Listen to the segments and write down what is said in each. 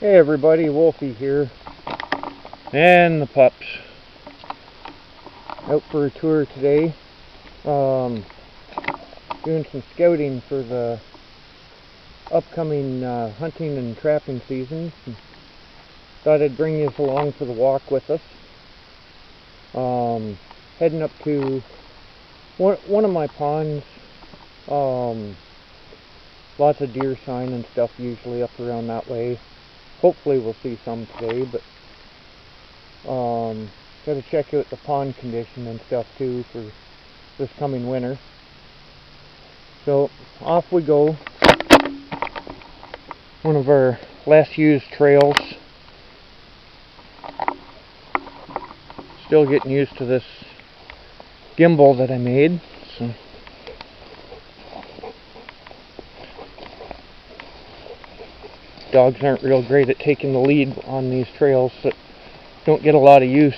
Hey everybody, Wolfie here, and the pups. Out for a tour today, doing some scouting for the upcoming hunting and trapping seasons. Thought I'd bring you along for the walk with us. Heading up to one of my ponds. Lots of deer sign and stuff usually up around that way. Hopefully we'll see some today, but got to check out the pond condition and stuff too for this coming winter. So off we go. One of our less used trails. Still getting used to this gimbal that I made. So dogs aren't real great at taking the lead on these trails that don't get a lot of use.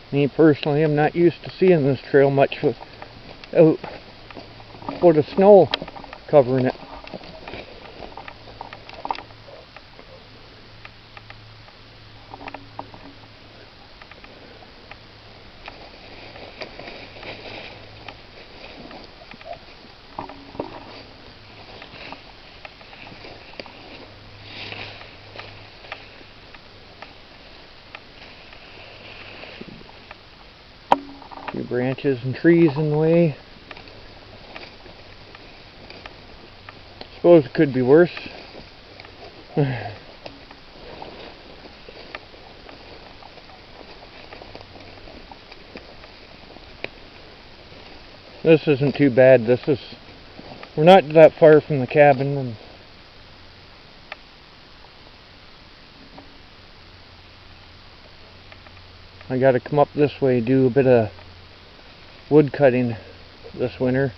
Me personally, I'm not used to seeing this trail much without a foot of snow covering it. Few branches and trees in the way. Suppose it could be worse. This isn't too bad. We're not that far from the cabin, and I gotta come up this way, do a bit of wood cutting this winter,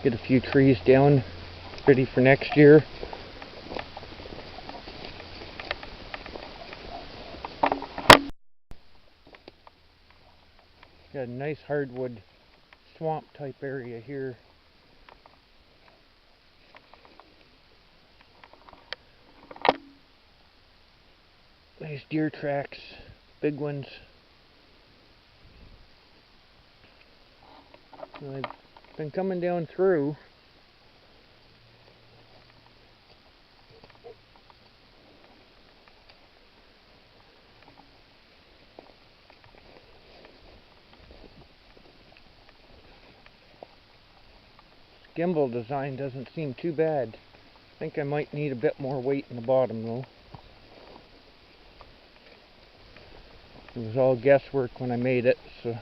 get a few trees down ready for next year. Got a nice hardwood swamp type area here. Nice deer tracks, big ones. I've been coming down through. Gimbal design doesn't seem too bad. I think I might need a bit more weight in the bottom though. It was all guesswork when I made it, so.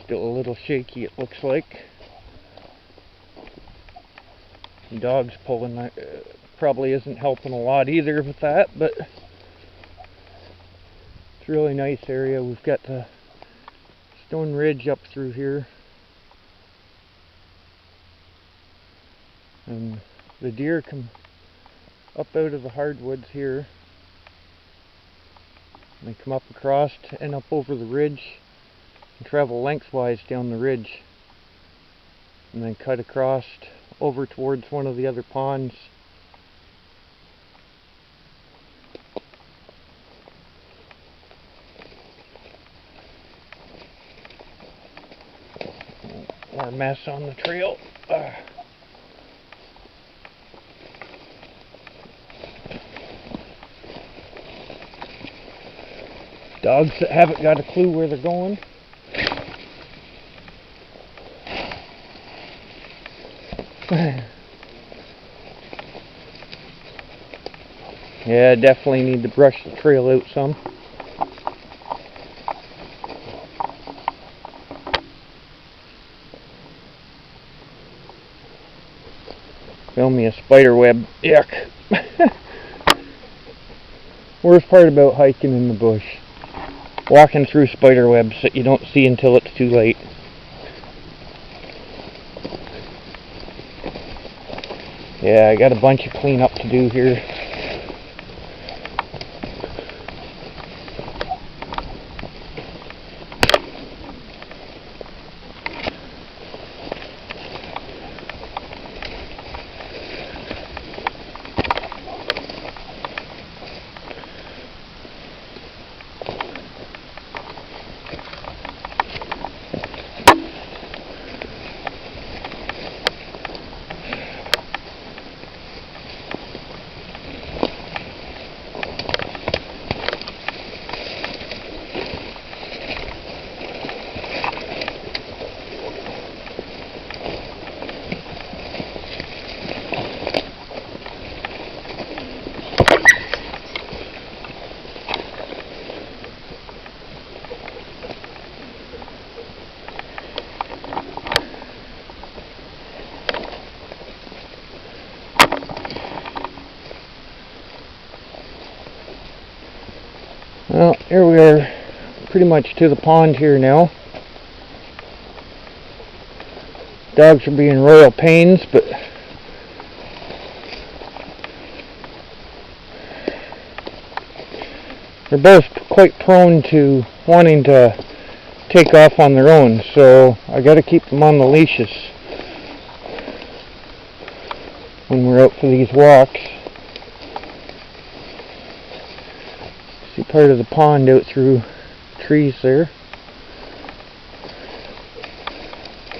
Still a little shaky, it looks like. The dog's pulling, probably isn't helping a lot either with that, but it's a really nice area. We've got the stone ridge up through here, and the deer come up out of the hardwoods here, and they come up across and up over the ridge and travel lengthwise down the ridge, and then cut across over towards one of the other ponds. More mess on the trail. Dogs that haven't got a clue where they're going. Yeah, definitely need to brush the trail out some. Found me a spider web. Yuck. Worst part about hiking in the bush. Walking through spider webs that you don't see until it's too late. Yeah, I got a bunch of cleanup to do here. Well, here we are, pretty much to the pond here now. Dogs are being royal pains, but they're both quite prone to wanting to take off on their own, so I got to keep them on the leashes when we're out for these walks. See part of the pond out through trees there.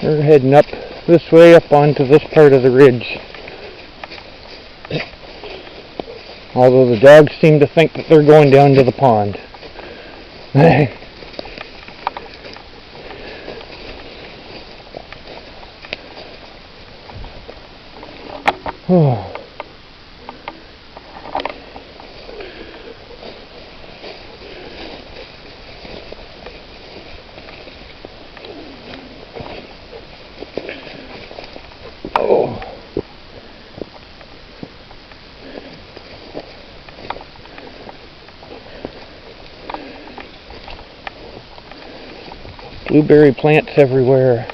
We're heading up this way, up onto this part of the ridge. Although the dogs seem to think that they're going down to the pond. Oh. Blueberry plants everywhere.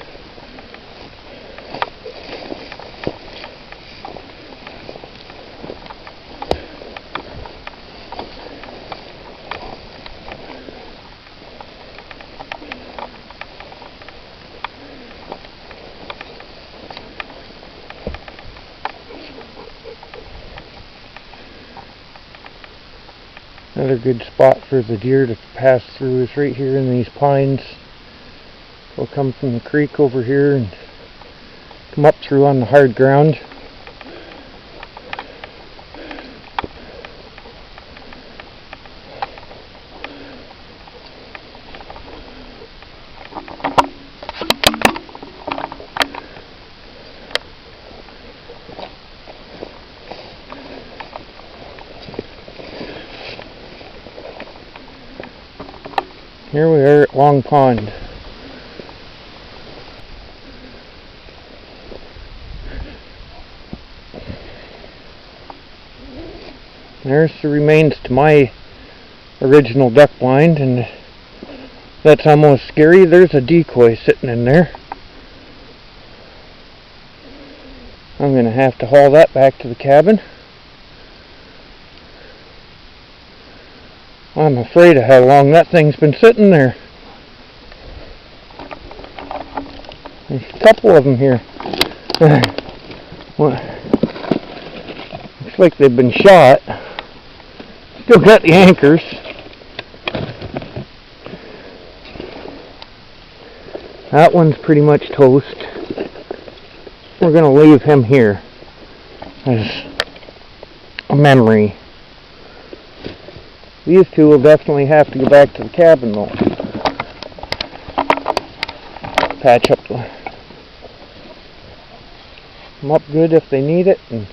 Another good spot for the deer to pass through is right here in these pines. They'll come from the creek over here and come up through on the hard ground. Here we are at Long Pond. There's the remains to my original duck blind, and that's almost scary. There's a decoy sitting in there. I'm going to have to haul that back to the cabin. I'm afraid of how long that thing's been sitting there. There's a couple of them here. Looks like they've been shot. Still got the anchors. That one's pretty much toast. We're going to leave him here as a memory. These two will definitely have to go back to the cabin though. Patch up them up good if they need it. And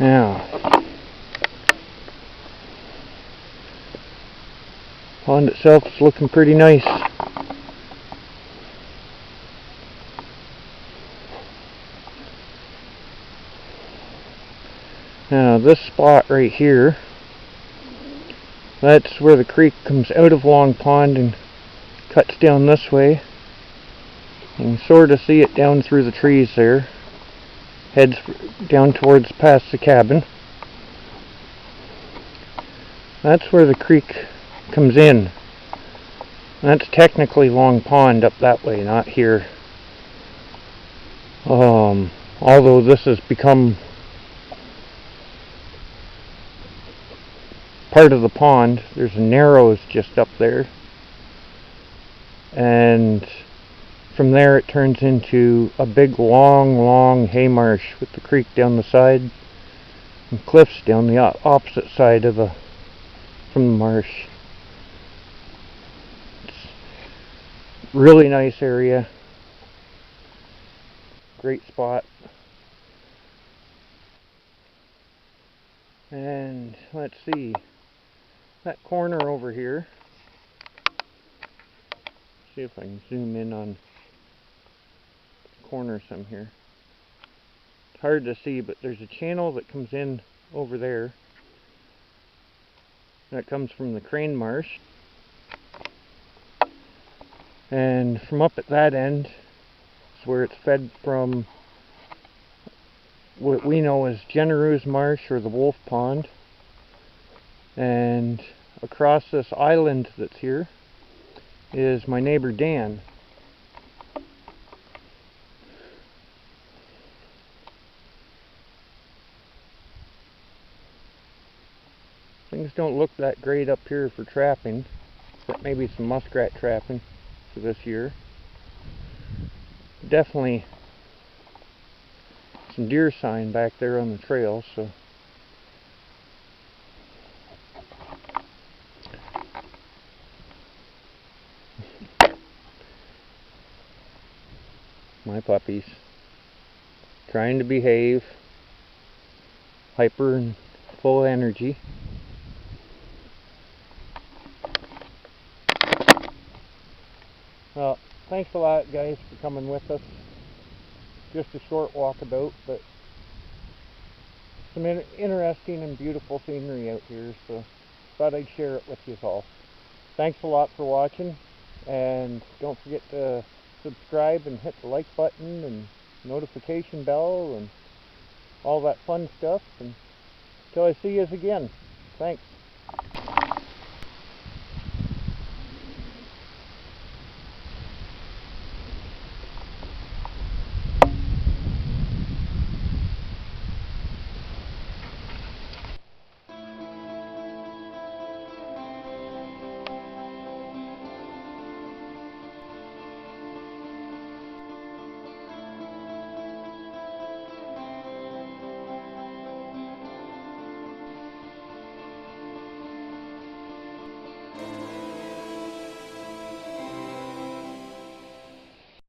Now, pond itself is looking pretty nice. Now this spot right here, that's where the creek comes out of Long Pond and cuts down this way. You can sort of see it down through the trees there. Heads down towards past the cabin. That's where the creek comes in. That's technically Long Pond up that way, not here. Although this has become part of the pond. There's a narrows just up there, and from there it turns into a big long hay marsh with the creek down the side and cliffs down the opposite side of from the marsh. It's a really nice area, great spot. And let's see, that corner over here, see if I can zoom in on the corner some here. It's hard to see, but there's a channel that comes in over there that comes from the Crane Marsh, and from up at that end is where it's fed from what we know as Generoo's Marsh or the Wolf Pond. And across this island that's here is my neighbor Dan. Things don't look that great up here for trapping, except maybe some muskrat trapping for this year. Definitely some deer sign back there on the trail, so my puppies trying to behave, hyper and full of energy. Well, thanks a lot, guys, for coming with us. Just a short walkabout, but some interesting and beautiful scenery out here, so thought I'd share it with you all. Thanks a lot for watching, and don't forget to subscribe and hit the like button and notification bell and all that fun stuff. And until I see you again, thanks.